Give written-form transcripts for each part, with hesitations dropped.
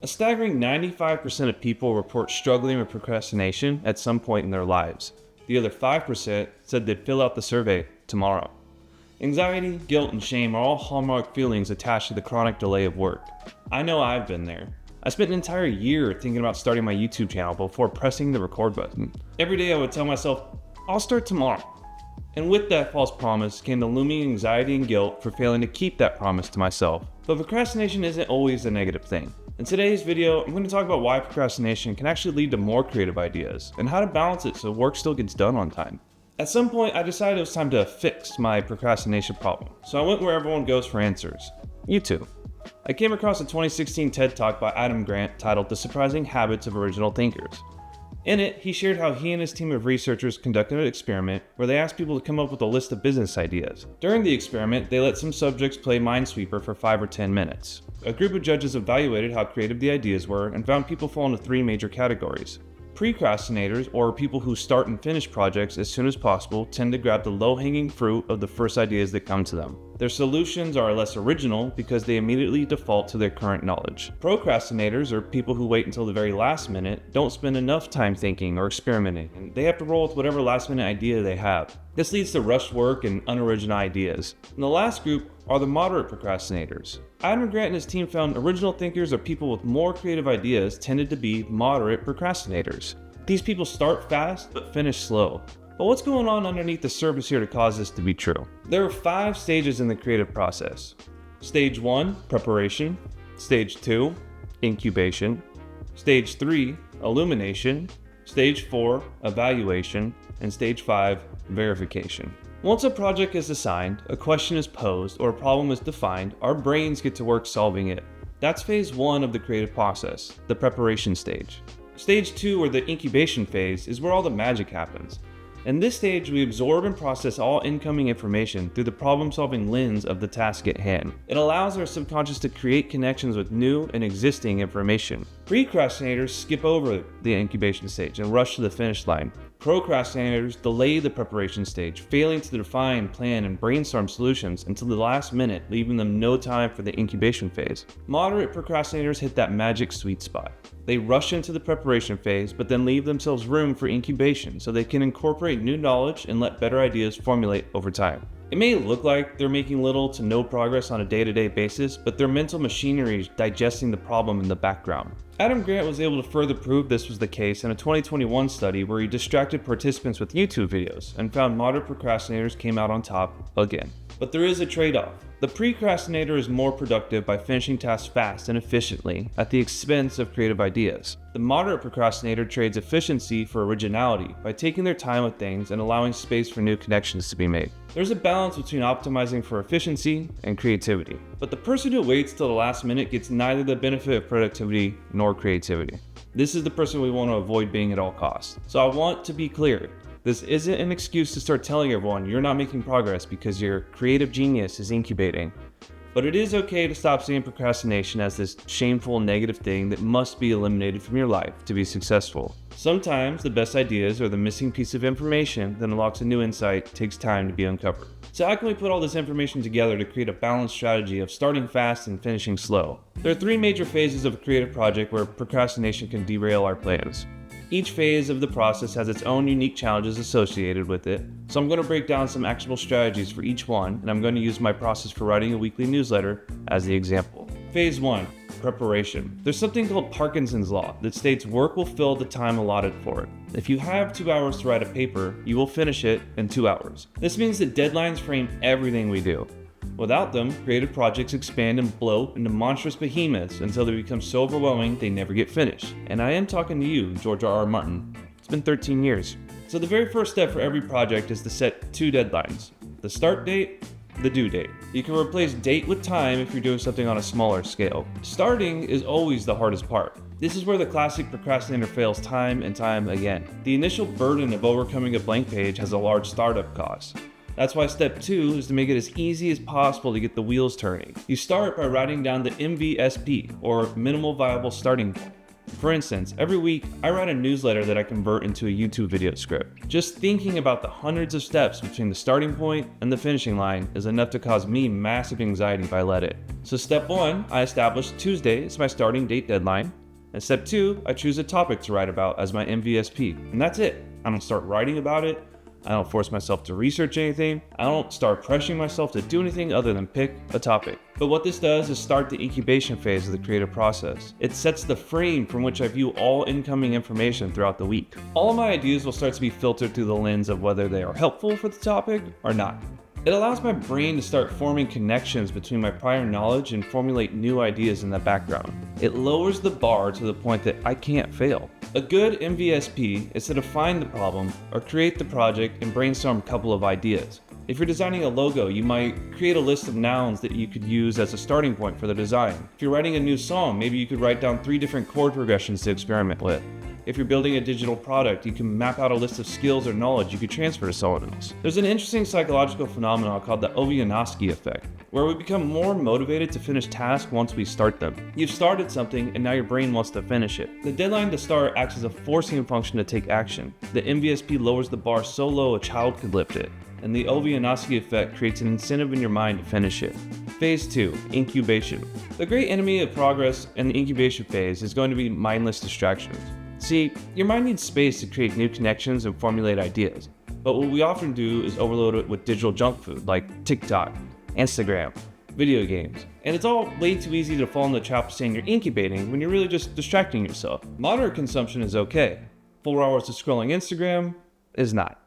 staggering 95% of people report struggling with procrastination at some point in their lives. The other 5% said they'd fill out the survey tomorrow. Anxiety, guilt, and shame are all hallmark feelings attached to the chronic delay of work. I know I've been there. I spent an entire year thinking about starting my YouTube channel before pressing the record button. Every day I would tell myself, I'll start tomorrow. And with that false promise came the looming anxiety and guilt for failing to keep that promise to myself. But procrastination isn't always a negative thing. In today's video, I'm going to talk about why procrastination can actually lead to more creative ideas and how to balance it so work still gets done on time. At some point, I decided it was time to fix my procrastination problem, so I went where everyone goes for answers: YouTube. I came across a 2016 TED Talk by Adam Grant titled The Surprising Habits of Original Thinkers. In it, he shared how he and his team of researchers conducted an experiment where they asked people to come up with a list of business ideas. During the experiment, they let some subjects play Minesweeper for 5 or 10 minutes. A group of judges evaluated how creative the ideas were and found people fall into 3 major categories. Procrastinators, or people who start and finish projects as soon as possible, tend to grab the low-hanging fruit of the first ideas that come to them. Their solutions are less original because they immediately default to their current knowledge. Procrastinators, or people who wait until the very last minute, don't spend enough time thinking or experimenting, and they have to roll with whatever last-minute idea they have. This leads to rushed work and unoriginal ideas. And the last group are the moderate procrastinators. Adam Grant and his team found original thinkers, or people with more creative ideas, tended to be moderate procrastinators. These people start fast but finish slow. But what's going on underneath the surface here to cause this to be true? There are 5 stages in the creative process. Stage 1, preparation. Stage 2, incubation. Stage 3, illumination. Stage 4, evaluation. And stage 5, verification. Once a project is assigned, a question is posed, or a problem is defined, our brains get to work solving it. That's phase 1 of the creative process, the preparation stage. Stage 2, or the incubation phase, is where all the magic happens. In this stage, we absorb and process all incoming information through the problem-solving lens of the task at hand. It allows our subconscious to create connections with new and existing information. Procrastinators skip over the incubation stage and rush to the finish line. Procrastinators delay the preparation stage, failing to define, plan, and brainstorm solutions until the last minute, leaving them no time for the incubation phase. Moderate procrastinators hit that magic sweet spot. They rush into the preparation phase, but then leave themselves room for incubation so they can incorporate new knowledge and let better ideas formulate over time. It may look like they're making little to no progress on a day-to-day basis, but their mental machinery is digesting the problem in the background. Adam Grant was able to further prove this was the case in a 2021 study where he distracted participants with YouTube videos and found moderate procrastinators came out on top again. But there is a trade-off. The procrastinator is more productive by finishing tasks fast and efficiently at the expense of creative ideas. The moderate procrastinator trades efficiency for originality by taking their time with things and allowing space for new connections to be made. There's a balance between optimizing for efficiency and creativity. But the person who waits till the last minute gets neither the benefit of productivity nor creativity. This is the person we want to avoid being at all costs. So I want to be clear. This isn't an excuse to start telling everyone you're not making progress because your creative genius is incubating. But it is okay to stop seeing procrastination as this shameful negative thing that must be eliminated from your life to be successful. Sometimes the best ideas or the missing piece of information that unlocks a new insight takes time to be uncovered. So how can we put all this information together to create a balanced strategy of starting fast and finishing slow? There are 3 major phases of a creative project where procrastination can derail our plans. Each phase of the process has its own unique challenges associated with it, so I'm going to break down some actionable strategies for each one, and I'm going to use my process for writing a weekly newsletter as the example. Phase 1, preparation. There's something called Parkinson's Law that states work will fill the time allotted for it. If you have 2 hours to write a paper, you will finish it in 2 hours. This means that deadlines frame everything we do. Without them, creative projects expand and bloat into monstrous behemoths until they become so overwhelming they never get finished. And I am talking to you, George R.R. Martin. It's been 13 years. So the very first step for every project is to set 2 deadlines: the start date, the due date. You can replace date with time if you're doing something on a smaller scale. Starting is always the hardest part. This is where the classic procrastinator fails time and time again. The initial burden of overcoming a blank page has a large startup cost. That's why step 2 is to make it as easy as possible to get the wheels turning. You start by writing down the MVSP, or minimal viable starting point. For instance, every week I write a newsletter that I convert into a YouTube video script. Just thinking about the hundreds of steps between the starting point and the finishing line is enough to cause me massive anxiety if I let it. So step 1, I establish Tuesday as my starting date deadline. And step 2, I choose a topic to write about as my MVSP. And that's it. I don't start writing about it. I don't force myself to research anything. I don't start pressuring myself to do anything other than pick a topic. But what this does is start the incubation phase of the creative process. It sets the frame from which I view all incoming information throughout the week. All of my ideas will start to be filtered through the lens of whether they are helpful for the topic or not. It allows my brain to start forming connections between my prior knowledge and formulate new ideas in the background. It lowers the bar to the point that I can't fail. A good MVSP is to define the problem or create the project and brainstorm a couple of ideas. If you're designing a logo, you might create a list of nouns that you could use as a starting point for the design. If you're writing a new song, maybe you could write down 3 different chord progressions to experiment with. If you're building a digital product, you can map out a list of skills or knowledge you could transfer to someone else. There's an interesting psychological phenomenon called the Ovianovsky effect, where we become more motivated to finish tasks once we start them. You've started something and now your brain wants to finish it. The deadline to start acts as a forcing function to take action. The MVSP lowers the bar so low a child could lift it, and the Ovianovsky effect creates an incentive in your mind to finish it. Phase 2, incubation. The great enemy of progress in the incubation phase is going to be mindless distractions. See, your mind needs space to create new connections and formulate ideas, but what we often do is overload it with digital junk food like TikTok, Instagram, video games, and it's all way too easy to fall in the trap of saying you're incubating when you're really just distracting yourself. Moderate consumption is okay. 4 hours of scrolling Instagram is not.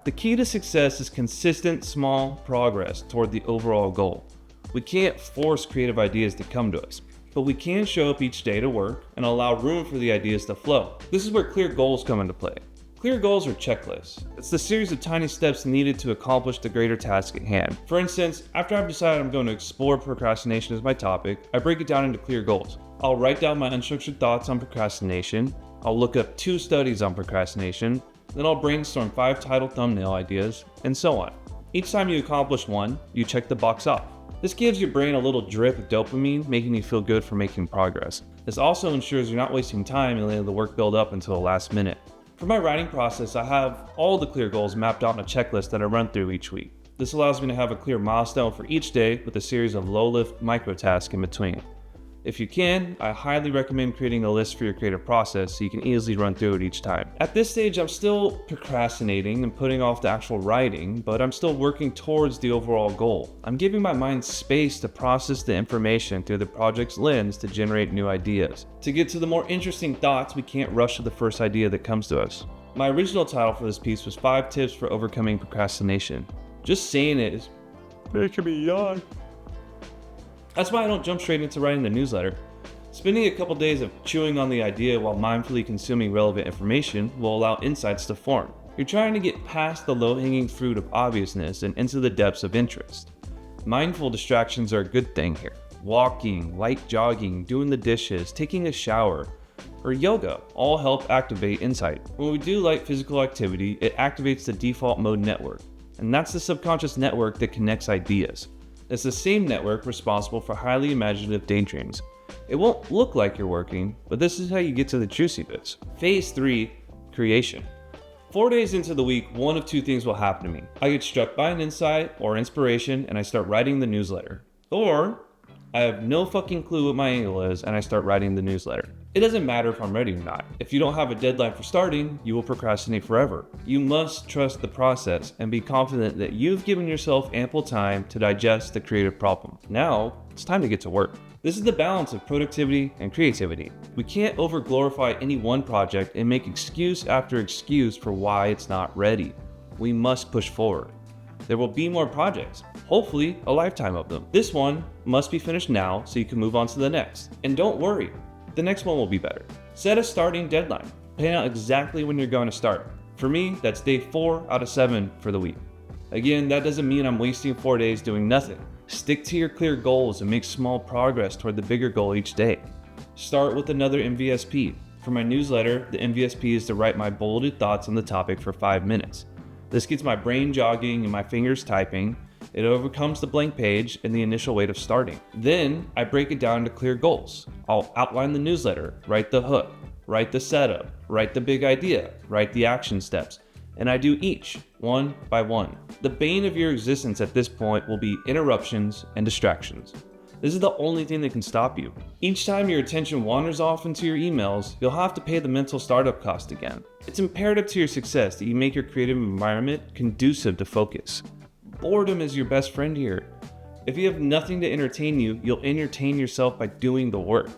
The key to success is consistent, small progress toward the overall goal. We can't force creative ideas to come to us, but we can show up each day to work and allow room for the ideas to flow. This is where clear goals come into play. Clear goals are checklists. It's the series of tiny steps needed to accomplish the greater task at hand. For instance, after I've decided I'm going to explore procrastination as my topic, I break it down into clear goals. I'll write down my unstructured thoughts on procrastination. I'll look up 2 studies on procrastination. Then I'll brainstorm 5 title thumbnail ideas, and so on. Each time you accomplish one, you check the box off. This gives your brain a little drip of dopamine, making you feel good for making progress. This also ensures you're not wasting time and letting the work build up until the last minute. For my writing process, I have all the clear goals mapped out in a checklist that I run through each week. This allows me to have a clear milestone for each day with a series of low-lift micro tasks in between. If you can, I highly recommend creating a list for your creative process so you can easily run through it each time. At this stage, I'm still procrastinating and putting off the actual writing, but I'm still working towards the overall goal. I'm giving my mind space to process the information through the project's lens to generate new ideas. To get to the more interesting thoughts, we can't rush to the first idea that comes to us. My original title for this piece was 5 Tips for Overcoming Procrastination. Just saying it is making me yawn. That's why I don't jump straight into writing the newsletter. Spending a couple days of chewing on the idea while mindfully consuming relevant information will allow insights to form. You're trying to get past the low-hanging fruit of obviousness and into the depths of interest. Mindful distractions are a good thing here. Walking, light jogging, doing the dishes, taking a shower, or yoga all help activate insight. When we do light physical activity, it activates the default mode network, and that's the subconscious network that connects ideas. It's the same network responsible for highly imaginative daydreams. It won't look like you're working, but this is how you get to the juicy bits. Phase 3, creation. 4 days into the week, one of 2 things will happen to me. I get struck by an insight or inspiration and I start writing the newsletter. Or I have no fucking clue what my angle is and I start writing the newsletter. It doesn't matter if I'm ready or not. If you don't have a deadline for starting, you will procrastinate forever. You must trust the process and be confident that you've given yourself ample time to digest the creative problem. Now, it's time to get to work. This is the balance of productivity and creativity. We can't over-glorify any one project and make excuse after excuse for why it's not ready. We must push forward. There will be more projects, hopefully a lifetime of them. This one must be finished now so you can move on to the next. And don't worry, the next one will be better. Set a starting deadline. Plan out exactly when you're going to start. For me, that's day 4 out of 7 for the week. Again, that doesn't mean I'm wasting 4 days doing nothing. Stick to your clear goals and make small progress toward the bigger goal each day. Start with another MVSP. For my newsletter, the MVSP is to write my bolded thoughts on the topic for 5 minutes. This gets my brain jogging and my fingers typing. It overcomes the blank page and the initial weight of starting. Then I break it down into clear goals. I'll outline the newsletter, write the hook, Write the setup, write the big idea, write the action steps, and I do each, one by one. The bane of your existence at this point will be interruptions and distractions. This is the only thing that can stop you. Each time your attention wanders off into your emails, you'll have to pay the mental startup cost again. It's imperative to your success that you make your creative environment conducive to focus. Boredom is your best friend here. If you have nothing to entertain you, you'll entertain yourself by doing the work.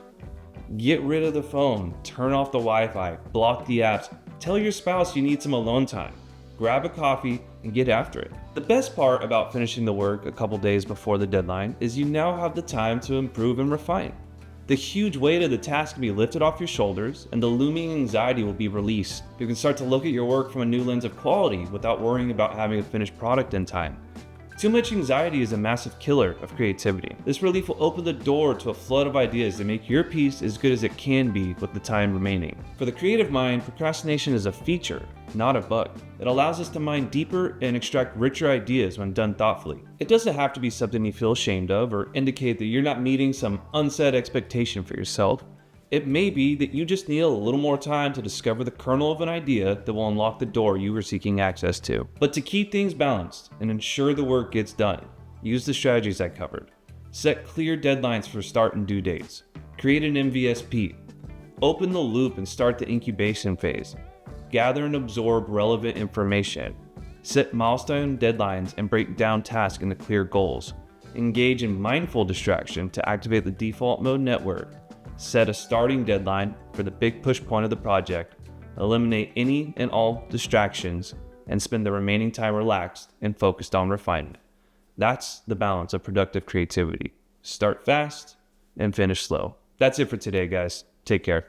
Get rid of the phone, turn off the Wi-Fi, block the apps, tell your spouse you need some alone time. Grab a coffee and get after it. The best part about finishing the work a couple days before the deadline is you now have the time to improve and refine. The huge weight of the task can be lifted off your shoulders and the looming anxiety will be released. You can start to look at your work from a new lens of quality without worrying about having a finished product in time. Too much anxiety is a massive killer of creativity. This relief will open the door to a flood of ideas that make your piece as good as it can be with the time remaining. For the creative mind, procrastination is a feature, not a bug. It allows us to mine deeper and extract richer ideas when done thoughtfully. It doesn't have to be something you feel ashamed of or indicate that you're not meeting some unset expectation for yourself. It may be that you just need a little more time to discover the kernel of an idea that will unlock the door you were seeking access to. But to keep things balanced and ensure the work gets done, use the strategies I covered. Set clear deadlines for start and due dates. Create an MVSP. Open the loop and start the incubation phase. Gather and absorb relevant information. Set milestone deadlines and break down tasks into clear goals. Engage in mindful distraction to activate the default mode network. Set a starting deadline for the big push point of the project, eliminate any and all distractions, and spend the remaining time relaxed and focused on refinement. That's the balance of productive creativity. Start fast and finish slow. That's it for today, guys. Take care.